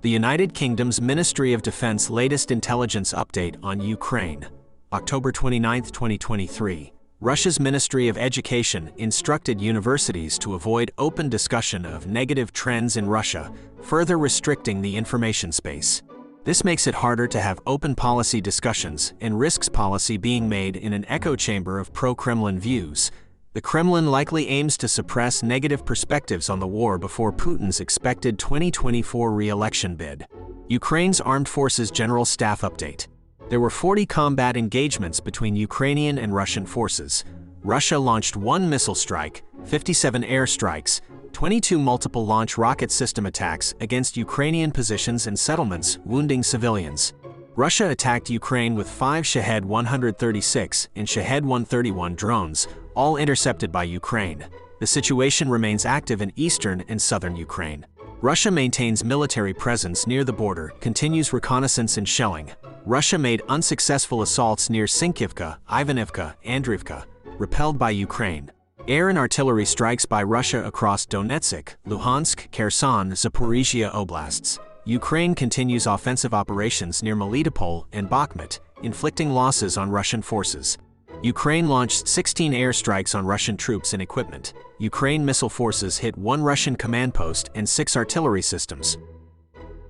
The United Kingdom's Ministry of Defense latest intelligence update on Ukraine. October 29, 2023. Russia's Ministry of Education instructed universities to avoid open discussion of negative trends in Russia, further restricting the information space. This makes it harder to have open policy discussions and risks policy being made in an echo chamber of pro-Kremlin views. The Kremlin likely aims to suppress negative perspectives on the war before Putin's expected 2024 re-election bid. Ukraine's Armed Forces General Staff update. There were 40 combat engagements between Ukrainian and Russian forces. Russia launched 1 missile strike, 57 airstrikes, 22 multiple launch rocket system attacks against Ukrainian positions and settlements, wounding civilians. Russia attacked Ukraine with 5 Shahed-136 and Shahed-131 drones, all intercepted by Ukraine. The situation remains active in eastern and southern Ukraine. Russia maintains military presence near the border, continues reconnaissance and shelling. Russia made unsuccessful assaults near Sinkivka, Ivanivka, Andriivka, repelled by Ukraine. Air and artillery strikes by Russia across Donetsk, Luhansk, Kherson, Zaporizhia oblasts. Ukraine continues offensive operations near Melitopol and Bakhmut, inflicting losses on Russian forces. Ukraine launched 16 airstrikes on Russian troops and equipment. Ukraine missile forces hit 1 Russian command post and 6 artillery systems.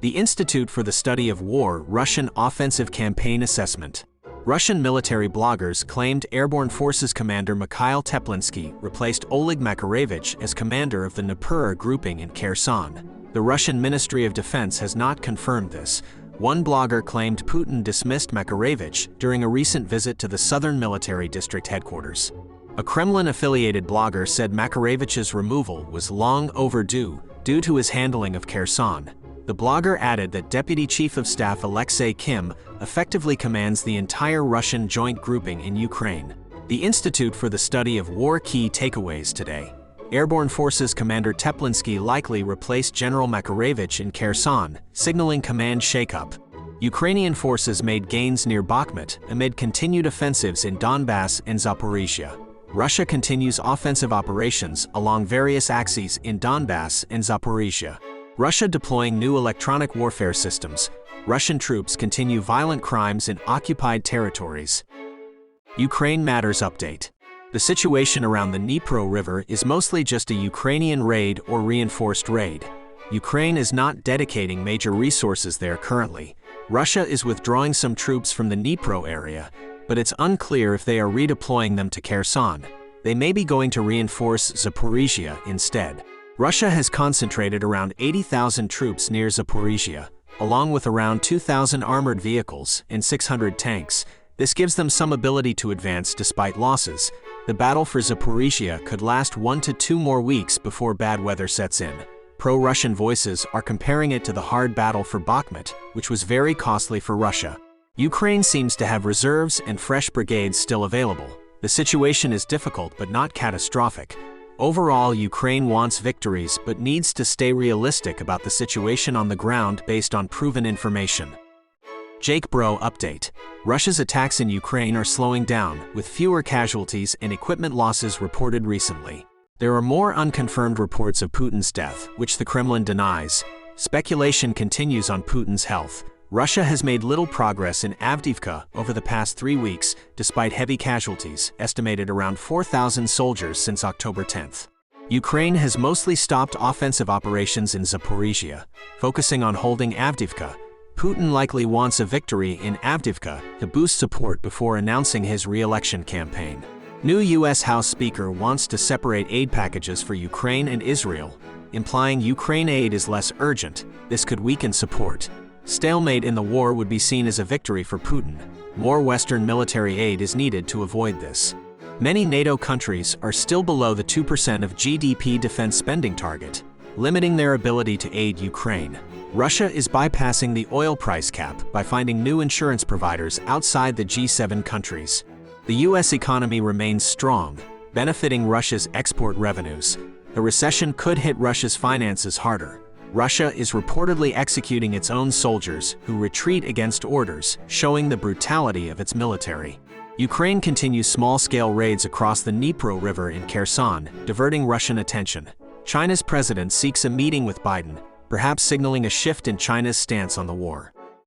The Institute for the Study of War Russian Offensive Campaign Assessment. Russian military bloggers claimed Airborne Forces Commander Mikhail Teplinsky replaced Oleg Makarevich as commander of the Dnipro grouping in Kherson. The Russian Ministry of Defense has not confirmed this. One blogger claimed Putin dismissed Makarevich during a recent visit to the Southern Military District headquarters. A Kremlin-affiliated blogger said Makarevich's removal was long overdue due to his handling of Kherson. The blogger added that Deputy Chief of Staff Alexei Kim effectively commands the entire Russian joint grouping in Ukraine. The Institute for the Study of War key takeaways today. Airborne Forces Commander Teplinsky likely replaced General Makarevich in Kherson, signaling command shakeup. Ukrainian forces made gains near Bakhmut amid continued offensives in Donbass and Zaporizhia. Russia continues offensive operations along various axes in Donbass and Zaporizhia. Russia deploying new electronic warfare systems. Russian troops continue violent crimes in occupied territories. Ukraine Matters Update. The situation around the Dnipro River is mostly just a Ukrainian raid or reinforced raid. Ukraine is not dedicating major resources there currently. Russia is withdrawing some troops from the Dnipro area, but it's unclear if they are redeploying them to Kherson. They may be going to reinforce Zaporizhia instead. Russia has concentrated around 80,000 troops near Zaporizhia, along with around 2,000 armored vehicles and 600 tanks. This gives them some ability to advance despite losses. The battle for Zaporizhia could last 1 to 2 more weeks before bad weather sets in. Pro-Russian voices are comparing it to the hard battle for Bakhmut, which was very costly for Russia. Ukraine seems to have reserves and fresh brigades still available. The situation is difficult but not catastrophic. Overall, Ukraine wants victories but needs to stay realistic about the situation on the ground based on proven information. Broe update. Russia's attacks in Ukraine are slowing down, with fewer casualties and equipment losses reported recently. There are more unconfirmed reports of Putin's death, which the Kremlin denies. Speculation continues on Putin's health. Russia has made little progress in Avdiivka over the past 3 weeks, despite heavy casualties, estimated around 4,000 soldiers since October 10th. Ukraine has mostly stopped offensive operations in Zaporizhia, focusing on holding Avdiivka. Putin likely wants a victory in Avdiivka to boost support before announcing his re-election campaign. New U.S. House Speaker wants to separate aid packages for Ukraine and Israel, implying Ukraine aid is less urgent. This could weaken support. Stalemate in the war would be seen as a victory for Putin. More Western military aid is needed to avoid this. Many NATO countries are still below the 2% of GDP defense spending target, limiting their ability to aid Ukraine. Russia is bypassing the oil price cap by finding new insurance providers outside the G7 countries. The U.S. economy remains strong, benefiting Russia's export revenues. A recession could hit Russia's finances harder. Russia is reportedly executing its own soldiers who retreat against orders, showing the brutality of its military. Ukraine continues small-scale raids across the Dnipro River in Kherson, diverting Russian attention. China's president seeks a meeting with Biden, perhaps signaling a shift in China's stance on the war.